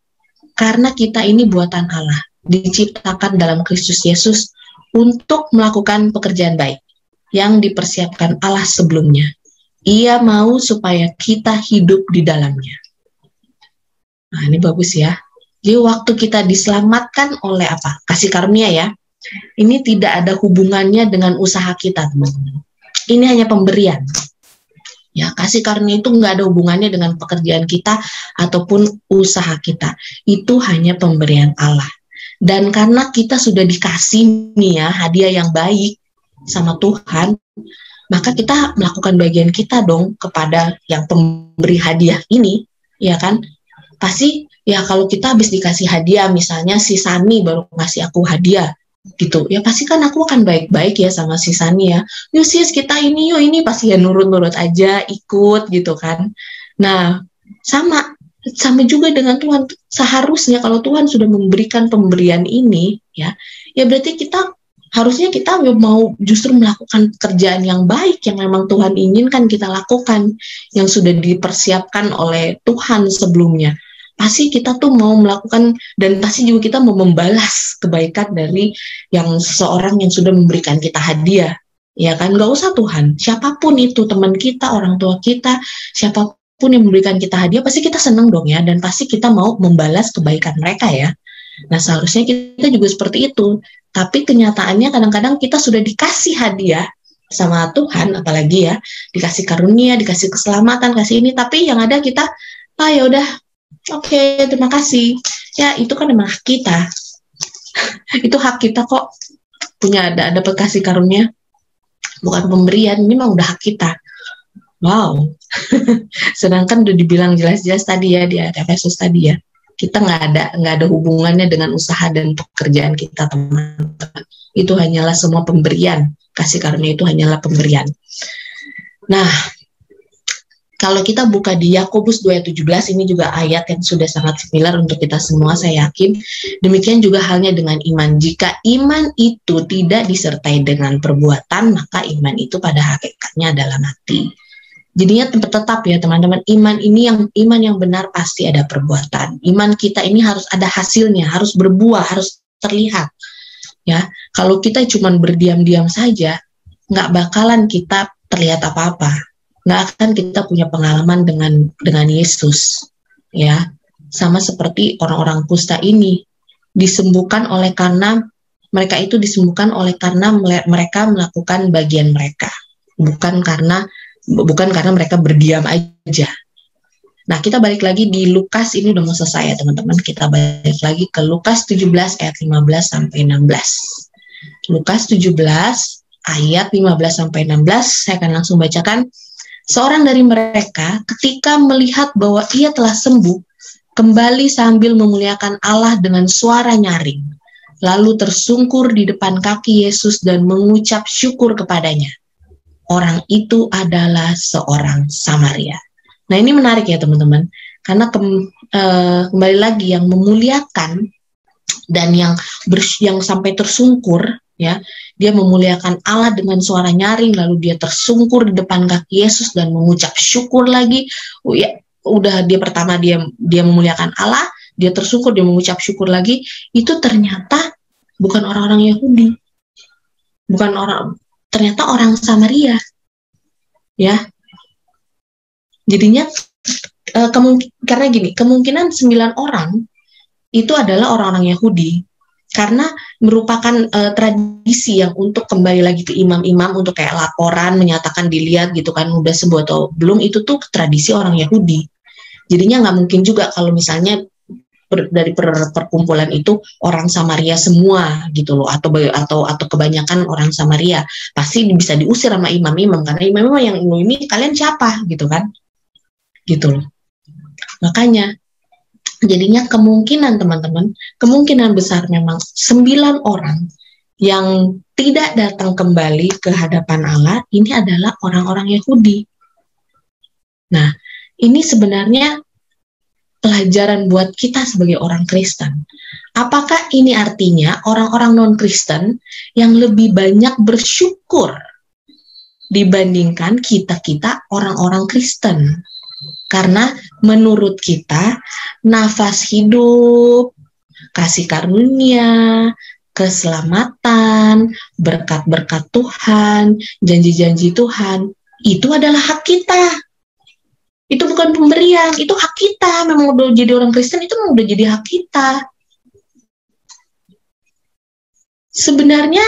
A: karena kita ini buatan Allah, diciptakan dalam Kristus Yesus untuk melakukan pekerjaan baik yang dipersiapkan Allah sebelumnya. Ia mau supaya kita hidup di dalamnya. Nah, ini bagus ya. Jadi waktu kita diselamatkan oleh apa? Kasih karunia ya. Ini tidak ada hubungannya dengan usaha kita, teman-teman. Ini hanya pemberian. Ya, kasih karunia itu nggak ada hubungannya dengan pekerjaan kita ataupun usaha kita. Itu hanya pemberian Allah. Dan karena kita sudah dikasih nih ya, hadiah yang baik sama Tuhan, maka kita melakukan bagian kita dong kepada yang pemberi hadiah ini, ya kan? Pasti ya kalau kita habis dikasih hadiah, misalnya si Sani baru ngasih aku hadiah gitu, ya pasti kan aku akan baik-baik ya sama si Sani ya. Yuk sis kita ini pasti ya nurut-nurut aja, ikut gitu kan. Nah sama juga dengan Tuhan. Seharusnya kalau Tuhan sudah memberikan pemberian ini ya berarti harusnya kita mau justru melakukan pekerjaan yang baik yang memang Tuhan inginkan kita lakukan, yang sudah dipersiapkan oleh Tuhan sebelumnya. Pasti kita tuh mau melakukan, dan pasti juga kita mau membalas kebaikan dari yang seseorang yang sudah memberikan kita hadiah, ya kan? Gak usah Tuhan, siapapun itu, teman kita, orang tua kita, siapapun yang memberikan kita hadiah, pasti kita senang dong ya, dan pasti kita mau membalas kebaikan mereka ya. Nah seharusnya kita juga seperti itu, tapi kenyataannya kadang-kadang kita sudah dikasih hadiah sama Tuhan, apalagi ya, dikasih karunia, dikasih keselamatan, kasih ini, tapi yang ada kita, ya udah, oke, terima kasih. Ya, itu kan memang hak kita. Itu hak kita kok. Punya dapat kasih karunia. Bukan pemberian, ini memang udah hak kita. Wow. Sedangkan udah dibilang jelas-jelas tadi ya di Efesus tadi ya. Kita nggak ada hubungannya dengan usaha dan pekerjaan kita, teman-teman. Itu hanyalah semua pemberian. Kasih karunia itu hanyalah pemberian. Nah, Kalau kita buka di Yakobus 2 ayat 17, ini juga ayat yang sudah sangat similar untuk kita semua, saya yakin. Demikian juga halnya dengan iman. Jika iman itu tidak disertai dengan perbuatan, maka iman itu pada hakikatnya adalah mati. Jadinya tetap ya teman-teman, iman yang benar pasti ada perbuatan. Iman kita ini harus ada hasilnya, harus berbuah, harus terlihat. Ya, kalau kita cuma berdiam-diam saja, nggak bakalan kita terlihat apa-apa. Nggak akan kita punya pengalaman dengan Yesus, ya. Sama seperti orang-orang kusta ini disembuhkan karena mereka melakukan bagian mereka, bukan karena mereka berdiam aja. Nah, kita balik lagi di Lukas, ini udah mau selesai ya teman-teman. Kita balik lagi ke Lukas 17 ayat 15 sampai 16. Lukas 17 ayat 15 sampai 16, saya akan langsung bacakan. Seorang dari mereka ketika melihat bahwa ia telah sembuh, kembali sambil memuliakan Allah dengan suara nyaring, lalu tersungkur di depan kaki Yesus dan mengucap syukur kepadanya. Orang itu adalah seorang Samaria. Nah, ini menarik ya teman-teman, karena kembali lagi yang memuliakan dan yang sampai tersungkur, ya, dia memuliakan Allah dengan suara nyaring, lalu dia tersungkur di depan kaki Yesus dan mengucap syukur lagi. Udah dia pertama dia memuliakan Allah, dia tersungkur, dia mengucap syukur lagi. Itu ternyata bukan orang-orang Yahudi, ternyata orang Samaria, ya. Jadinya karena gini, kemungkinan 9 orang itu adalah orang-orang Yahudi. Karena merupakan tradisi yang untuk kembali lagi ke imam-imam untuk kayak laporan, menyatakan dilihat gitu kan udah sembuh atau belum, itu tuh tradisi orang Yahudi. Jadinya nggak mungkin juga kalau misalnya dari perkumpulan itu orang Samaria semua gitu loh, atau kebanyakan orang Samaria, pasti bisa diusir sama imam-imam, karena imam-imam yang ini kalian siapa gitu kan, gitu loh. Makanya jadinya kemungkinan teman-teman, kemungkinan besar memang 9 orang yang tidak datang kembali ke hadapan Allah ini adalah orang-orang Yahudi. Nah, ini sebenarnya pelajaran buat kita sebagai orang Kristen. Apakah ini artinya orang-orang non-Kristen yang lebih banyak bersyukur dibandingkan kita orang-orang Kristen? Karena menurut kita, nafas hidup, kasih karunia, keselamatan, berkat-berkat Tuhan, janji-janji Tuhan, itu adalah hak kita. Itu bukan pemberian, itu hak kita. Memang udah jadi orang Kristen, itu memang udah jadi hak kita. Sebenarnya,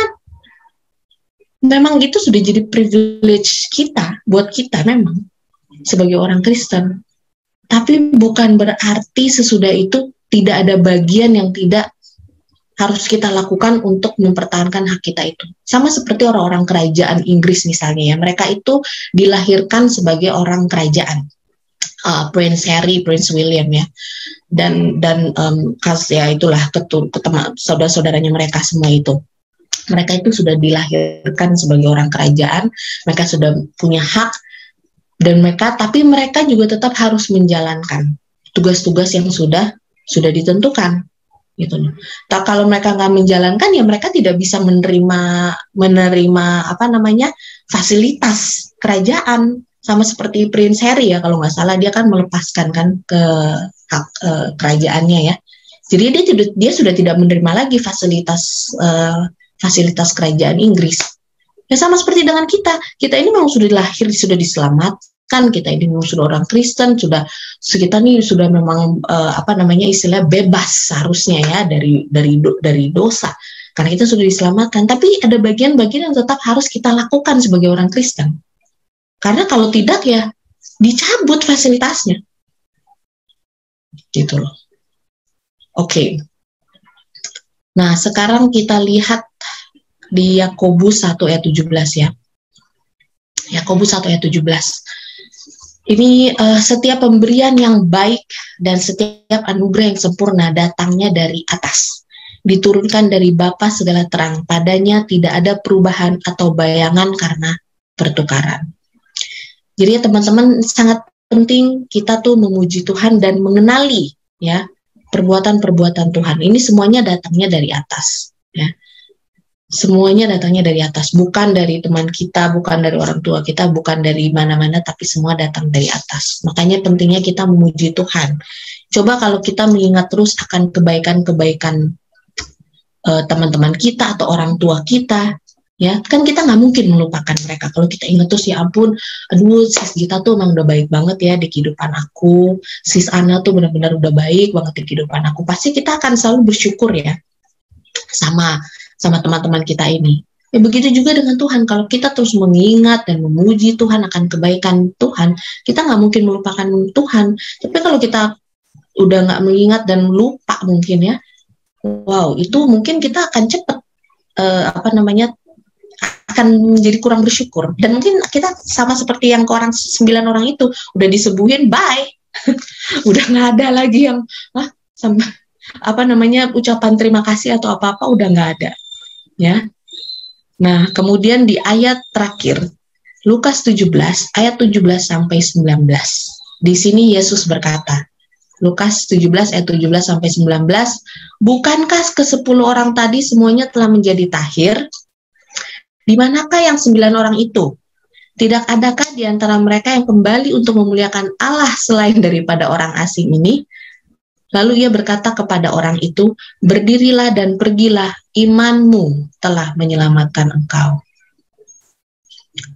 A: memang itu sudah jadi privilege kita, buat kita memang. Sebagai orang Kristen, tapi bukan berarti sesudah itu tidak ada bagian yang tidak harus kita lakukan untuk mempertahankan hak kita itu. Sama seperti orang-orang kerajaan Inggris misalnya ya, mereka itu dilahirkan sebagai orang kerajaan, Prince Harry, Prince William ya, dan ya itulah saudara-saudaranya mereka semua itu. Mereka itu sudah dilahirkan sebagai orang kerajaan, mereka sudah punya hak. Tapi mereka juga tetap harus menjalankan tugas-tugas yang sudah ditentukan, gitu. Kalau mereka nggak menjalankan, ya mereka tidak bisa menerima fasilitas kerajaan. Sama seperti Prince Harry ya, kalau nggak salah dia kan melepaskan kan ke hak kerajaannya ya. Jadi dia sudah tidak menerima lagi fasilitas kerajaan Inggris. Ya sama seperti dengan kita ini memang sudah lahir, sudah diselamatkan, kita ini memang sudah orang Kristen, kita ini sudah memang istilah bebas seharusnya ya dari dosa, karena kita sudah diselamatkan. Tapi ada bagian-bagian yang tetap harus kita lakukan sebagai orang Kristen, karena kalau tidak ya dicabut fasilitasnya, gitu loh. Oke. Nah sekarang kita lihat di Yakobus 1 ayat 17 ya. Yakobus 1 ayat 17. Ini setiap pemberian yang baik dan setiap anugerah yang sempurna datangnya dari atas, diturunkan dari Bapa segala terang. Padanya tidak ada perubahan atau bayangan karena pertukaran. Jadi ya teman-teman, sangat penting kita tuh memuji Tuhan dan mengenali ya perbuatan-perbuatan Tuhan. Ini semuanya datangnya dari atas ya. Semuanya datangnya dari atas, bukan dari teman kita, bukan dari orang tua kita, bukan dari mana-mana, tapi semua datang dari atas. Makanya pentingnya kita memuji Tuhan. Coba kalau kita mengingat terus akan kebaikan-kebaikan teman-teman kita atau orang tua kita, ya kan kita nggak mungkin melupakan mereka. Kalau kita ingat terus, ya ampun, aduh sis Gita tuh emang udah baik banget ya di kehidupan aku, sis Ana tuh benar-benar udah baik banget di kehidupan aku. Pasti kita akan selalu bersyukur ya sama teman-teman kita ini. Ya begitu juga dengan Tuhan. Kalau kita terus mengingat dan memuji Tuhan akan kebaikan Tuhan, kita nggak mungkin melupakan Tuhan. Tapi kalau kita udah nggak mengingat dan lupa mungkin ya, wow, itu mungkin kita akan cepat akan menjadi kurang bersyukur. Dan mungkin kita sama seperti yang ke 9 orang itu, udah disembuhin, bye. Udah nggak ada lagi yang ucapan terima kasih atau apa-apa, udah nggak ada. Ya. Nah, kemudian di ayat terakhir, Lukas 17 ayat 17 sampai 19. Di sini Yesus berkata, Lukas 17 ayat 17 sampai 19, bukankah ke-10 orang tadi semuanya telah menjadi tahir? Di manakah yang 9 orang itu? Tidak adakah di antara mereka yang kembali untuk memuliakan Allah selain daripada orang asing ini? Lalu ia berkata kepada orang itu, berdirilah dan pergilah, imanmu telah menyelamatkan engkau.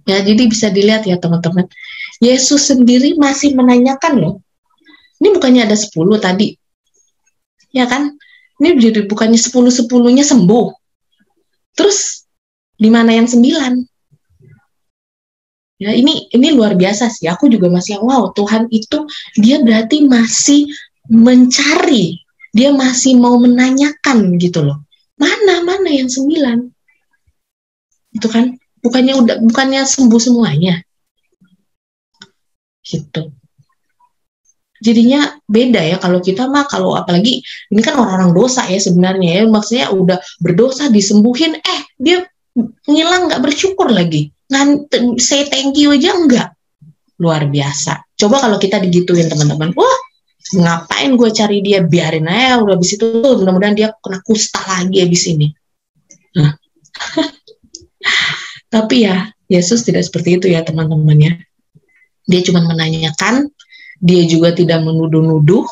A: Ya, jadi bisa dilihat ya teman-teman, Yesus sendiri masih menanyakan loh. Ini bukannya ada 10 tadi, ya kan? Ini jadi bukannya 10-10-nya sembuh. Terus di mana yang 9? Ya, ini luar biasa sih. Aku juga masih wow, Tuhan itu dia berarti masih mencari, dia masih mau menanyakan gitu loh. Mana yang 9? Itu kan bukannya sembuh semuanya. Gitu. Jadinya beda ya kalau kita mah, kalau apalagi ini kan orang-orang dosa ya sebenarnya ya, maksudnya udah berdosa disembuhin, dia ngilang nggak bersyukur lagi. Say thank you aja enggak. Luar biasa. Coba kalau kita digituin teman-teman, wah ngapain gue cari dia, biarin aja, udah habis itu mudah-mudahan dia kena kusta lagi habis ini. Nah. Tapi ya Yesus tidak seperti itu ya teman-teman ya. Dia cuma menanyakan, dia juga tidak menuduh-nuduh.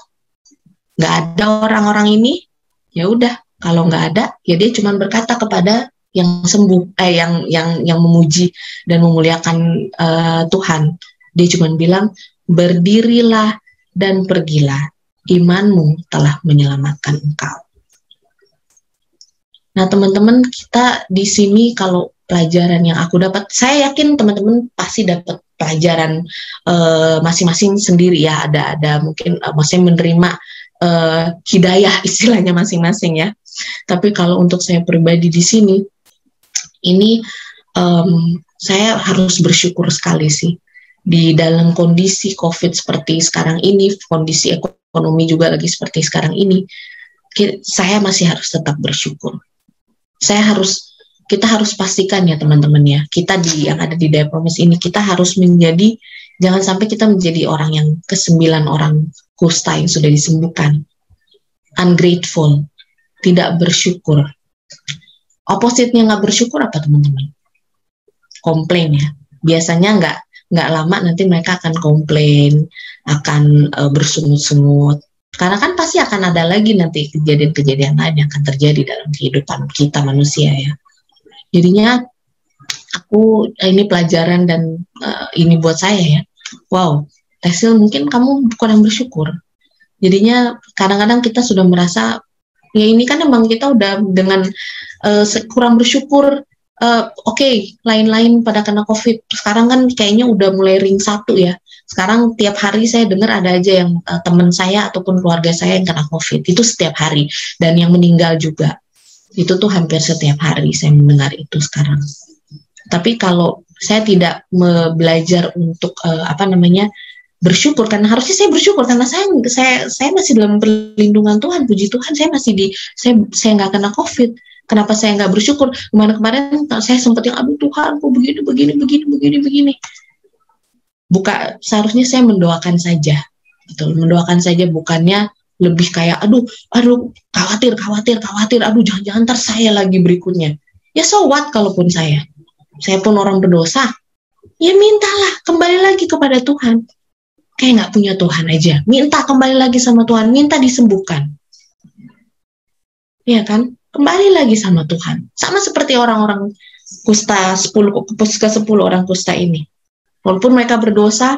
A: Nggak ada orang-orang ini, ya udah, kalau nggak ada ya dia cuma berkata kepada yang sembuh, yang memuji dan memuliakan Tuhan. Dia cuma bilang, berdirilah dan pergilah, imanmu telah menyelamatkan engkau. Nah teman-teman, kita di sini kalau pelajaran yang aku dapat, saya yakin teman-teman pasti dapat pelajaran masing-masing sendiri ya, ada mungkin maksudnya menerima hidayah istilahnya masing-masing ya. Tapi kalau untuk saya pribadi di sini, ini saya harus bersyukur sekali sih. Di dalam kondisi COVID seperti sekarang ini, kondisi ekonomi juga lagi seperti sekarang ini, saya masih harus tetap bersyukur. Kita harus pastikan ya teman-teman ya, kita yang ada di Daya Promise ini, kita harus menjadi, jangan sampai kita menjadi orang yang ke-9 orang kusta yang sudah disembuhkan. Ungrateful, tidak bersyukur. Opposite-nya nggak bersyukur apa teman-teman? Komplain ya. Biasanya nggak lama nanti mereka akan komplain, akan bersungut-sungut. Karena kan pasti akan ada lagi nanti kejadian-kejadian lain yang akan terjadi dalam kehidupan kita manusia ya. Jadinya ini pelajaran dan ini buat saya ya. Wow, Tesil mungkin kamu kurang bersyukur. Jadinya kadang-kadang kita sudah merasa, ya ini kan emang kita udah dengan kurang bersyukur. Oke, lain-lain pada kena COVID. Sekarang kan kayaknya udah mulai ring 1 ya. Sekarang tiap hari saya dengar ada aja yang teman saya ataupun keluarga saya yang kena COVID. Itu setiap hari. Dan yang meninggal juga. Itu tuh hampir setiap hari saya mendengar itu sekarang. Tapi kalau saya tidak belajar untuk bersyukur, karena harusnya saya bersyukur karena saya masih dalam perlindungan Tuhan. Puji Tuhan, saya nggak kena COVID. Kenapa saya nggak bersyukur? Kemarin saya sempat yang, aduh Tuhan, kok begini. seharusnya saya mendoakan saja, betul, mendoakan saja, bukannya lebih kayak aduh khawatir, aduh jangan-jangan ntar saya lagi berikutnya. Ya so what, kalaupun saya pun orang berdosa, ya mintalah kembali lagi kepada Tuhan. Kayak nggak punya Tuhan aja, minta kembali lagi sama Tuhan, minta disembuhkan. Ya kan, kembali lagi sama Tuhan. Sama seperti orang-orang kusta 10 orang kusta ini. Walaupun mereka berdosa,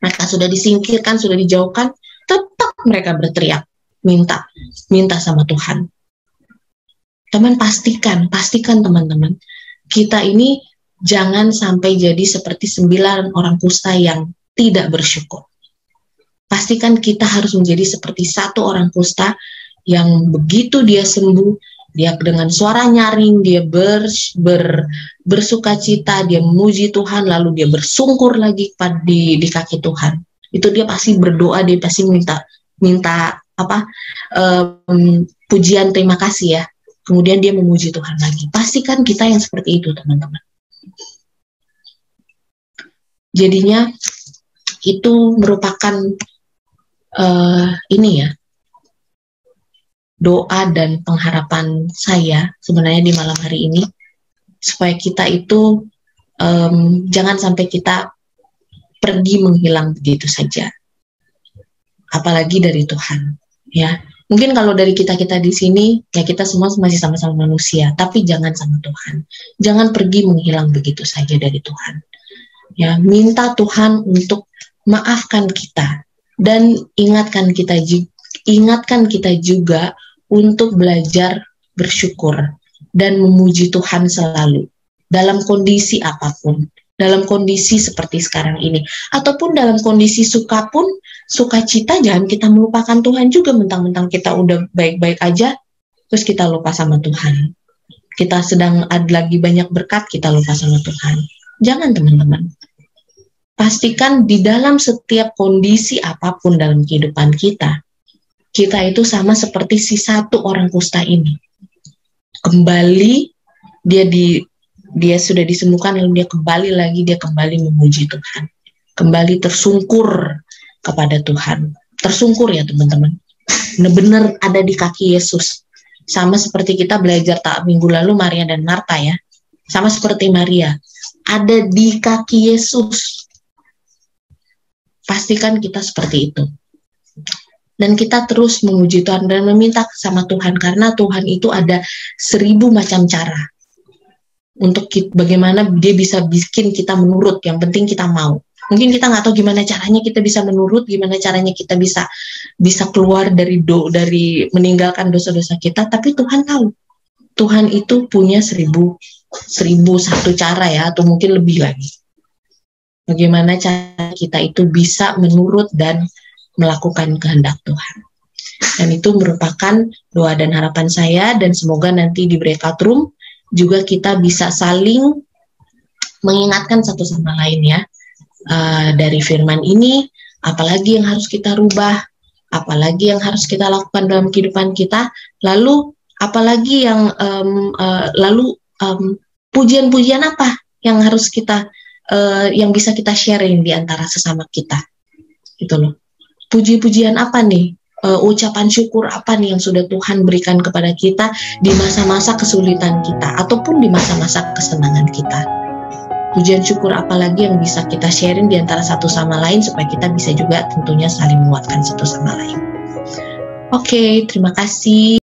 A: mereka sudah disingkirkan, sudah dijauhkan, tetap mereka berteriak, minta sama Tuhan. Teman, pastikan teman-teman, kita ini jangan sampai jadi seperti 9 orang kusta yang tidak bersyukur. Pastikan kita harus menjadi seperti 1 orang kusta yang begitu dia sembuh, dia dengan suara nyaring, dia bersuka cita, dia memuji Tuhan, lalu dia bersungkur lagi di kaki Tuhan. Itu dia pasti berdoa, dia pasti minta pujian terima kasih ya. Kemudian dia memuji Tuhan lagi. Pastikan kita yang seperti itu, teman-teman. Jadinya itu merupakan doa dan pengharapan saya sebenarnya di malam hari ini, supaya kita itu jangan sampai kita pergi menghilang begitu saja, apalagi dari Tuhan. Ya, mungkin kalau dari kita di sini ya kita semua masih sama-sama manusia, tapi jangan sama Tuhan, jangan pergi menghilang begitu saja dari Tuhan. Ya, minta Tuhan untuk maafkan kita dan ingatkan kita juga untuk belajar bersyukur dan memuji Tuhan selalu dalam kondisi apapun, dalam kondisi seperti sekarang ini, ataupun dalam kondisi sukacita, jangan kita melupakan Tuhan juga. Mentang-mentang kita udah baik-baik aja terus kita lupa sama Tuhan, kita sedang ada lagi banyak berkat, kita lupa sama Tuhan. Jangan, teman-teman. Pastikan di dalam setiap kondisi apapun dalam kehidupan kita itu sama seperti si 1 orang kusta ini. Kembali, dia sudah disembuhkan, lalu dia kembali memuji Tuhan. Kembali tersungkur kepada Tuhan. Tersungkur ya, teman-teman. Benar-benar ada di kaki Yesus. Sama seperti kita belajar minggu lalu Maria dan Marta ya. Sama seperti Maria. Ada di kaki Yesus. Pastikan kita seperti itu. Dan kita terus memuji Tuhan dan meminta sama Tuhan, karena Tuhan itu ada 1000 macam cara untuk bagaimana dia bisa bikin kita menurut. Yang penting kita mau. Mungkin kita nggak tahu gimana caranya kita bisa menurut, gimana caranya kita bisa keluar dari meninggalkan dosa-dosa kita, tapi Tuhan tahu. Tuhan itu punya 1001 cara ya, atau mungkin lebih lagi. Bagaimana cara kita itu bisa menurut dan melakukan kehendak Tuhan. Dan itu merupakan doa dan harapan saya, dan semoga nanti di breakout room juga kita bisa saling mengingatkan satu sama lain ya, dari firman ini, apalagi yang harus kita rubah, apalagi yang harus kita lakukan dalam kehidupan kita, lalu apalagi yang pujian-pujian apa yang harus kita yang bisa kita sharing di antara sesama kita, gitu loh. Puji-pujian apa nih, ucapan syukur apa nih yang sudah Tuhan berikan kepada kita di masa-masa kesulitan kita ataupun di masa-masa kesenangan kita. Pujian syukur apa lagi yang bisa kita sharing di antara satu sama lain, supaya kita bisa juga tentunya saling menguatkan satu sama lain. Oke, terima kasih.